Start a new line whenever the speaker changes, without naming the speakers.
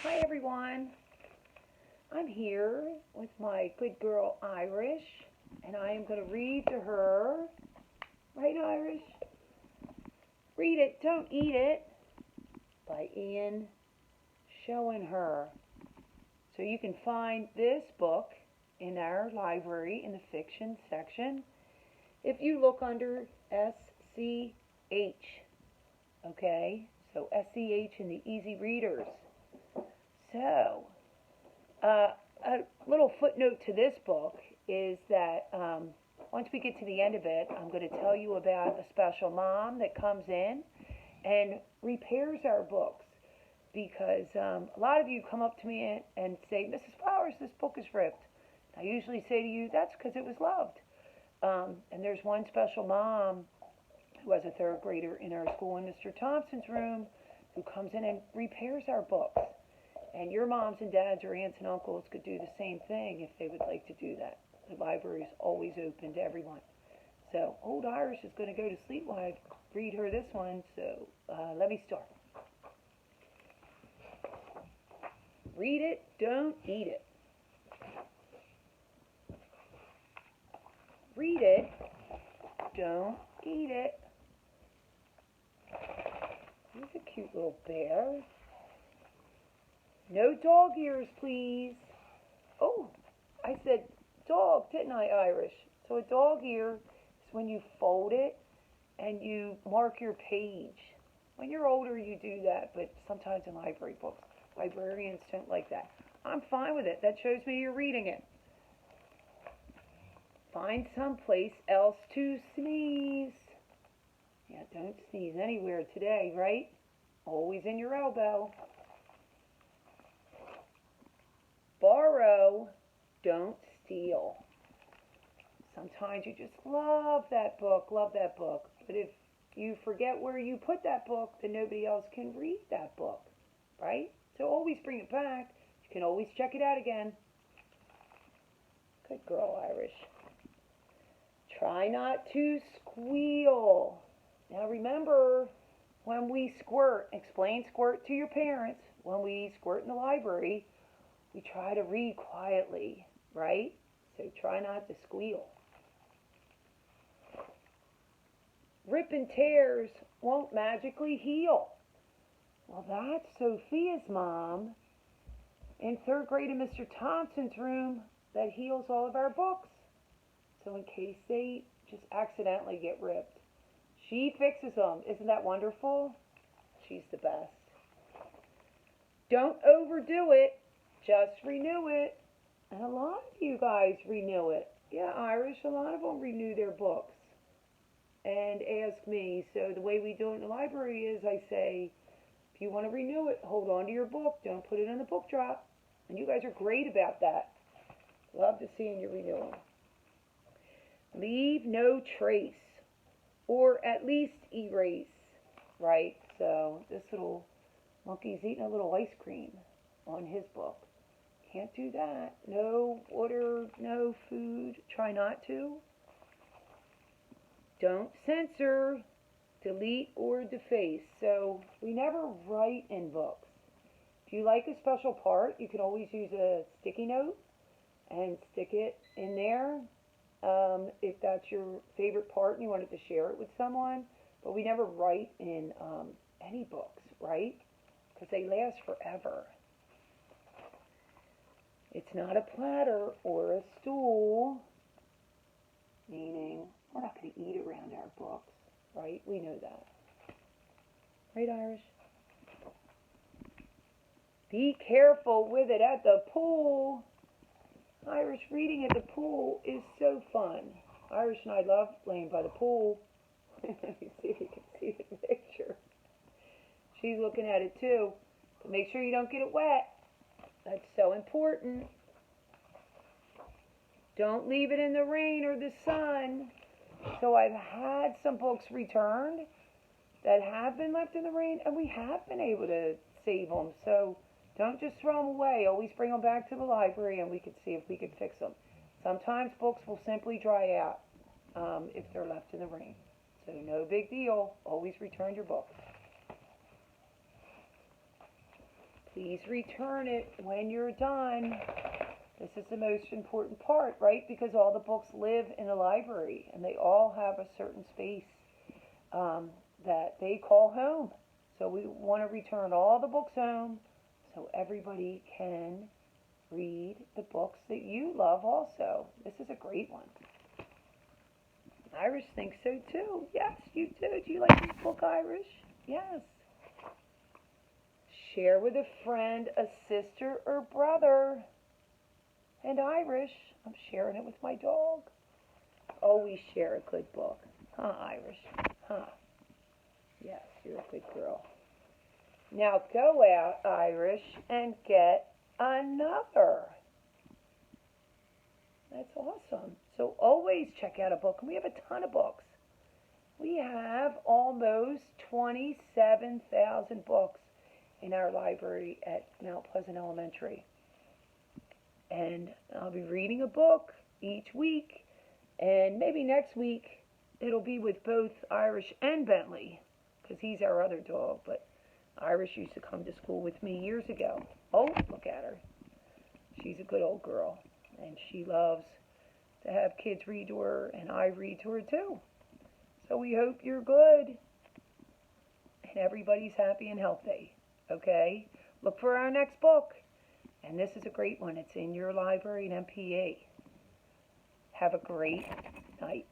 Hi everyone. I'm here with my good girl Irish, and I am going to read to her. Right, Irish? Read It, Don't Eat It by Ian Shoenher. So you can find this book in our library in the fiction section if you look under SCH. Okay? So SCH in the Easy Readers. So, a little footnote to this book is that once we get to the end of it, I'm going to tell you about a special mom that comes in and repairs our books. Because a lot of you come up to me and say, Mrs. Flowers, this book is ripped. I usually say to you, that's because it was loved. And there's one special mom who was a third grader in our school in Mr. Thompson's room who comes in and repairs our books. And your moms and dads or aunts and uncles could do the same thing if they would like to do that. The library is always open to everyone. So old Irish is going to go to sleep while I read her this one. So let me start. Read it, don't eat it. Read it, don't eat it. He's a cute little bear. No dog ears, please. Oh, I said dog, didn't I, Irish? So a dog ear is when you fold it and you mark your page. When you're older, you do that, but sometimes in library books, librarians don't like that. I'm fine with it. That shows me you're reading it. Find someplace else to sneeze. Yeah, don't sneeze anywhere today, right? Always in your elbow. Borrow, don't steal. Sometimes you just love that book. But if you forget where you put that book, then nobody else can read that book, right? So always bring it back. You can always check it out again. Good girl, Irish. Try not to squeal. Now remember, when we squirt, explain squirt to your parents. When we squirt in the library, we try to read quietly, right? So try not to squeal. Rip and tears won't magically heal. Well, that's Sophia's mom in third grade in Mr. Thompson's room that heals all of our books. So in case they just accidentally get ripped, she fixes them. Isn't that wonderful? She's the best. Don't overdo it. Just renew it. And a lot of you guys renew it. Yeah, Irish, a lot of them renew their books and ask me. So the way we do it in the library is I say, if you want to renew it, hold on to your book. Don't put it in the book drop. And you guys are great about that. Love to see you renewing. Leave no trace, or at least erase, right? So this little monkey's eating a little ice cream on his book. Can't do that. No water, no food. Try not to. Don't censor, delete, or deface. So we never write in books. If you like a special part, you can always use a sticky note and stick it in there. If that's your favorite part and you wanted to share it with someone. But we never write in any books, right? Because they last forever. It's not a platter or a stool, meaning we're not going to eat around our books, right? We know that. Right, Irish? Be careful with it at the pool. Irish, reading at the pool is so fun. Irish and I love laying by the pool. Let me see if you can see the picture. She's looking at it too. But make sure you don't get it wet. That's so important. Don't leave it in the rain or the sun. So I've had some books returned that have been left in the rain, and we have been able to save them. So don't just throw them away. Always bring them back to the library, and we can see if we can fix them. Sometimes books will simply dry out if they're left in the rain. So no big deal. Always return your books. Please return it when you're done. This is the most important part, right? Because all the books live in a library and they all have a certain space that they call home. So we want to return all the books home so everybody can read the books that you love also. This is a great one. Irish thinks so too. Yes, you do. Do you like this book, Irish? Yes. Share with a friend, a sister, or brother. And Irish, I'm sharing it with my dog. Always share a good book. Huh, Irish? Huh. Yes, you're a good girl. Now go out, Irish, and get another. That's awesome. So always check out a book. And we have a ton of books. We have almost 27,000 books in our library at Mount Pleasant Elementary. And I'll be reading a book each week. And maybe next week it'll be with both Irish and Bentley, because he's our other dog. But Irish used to come to school with me years ago. Oh, look at her. She's a good old girl. And she loves to have kids read to her, and I read to her too. So we hope you're good and everybody's happy and healthy. Okay? Look for our next book. And this is a great one. It's in your library in MPE. Have a great night.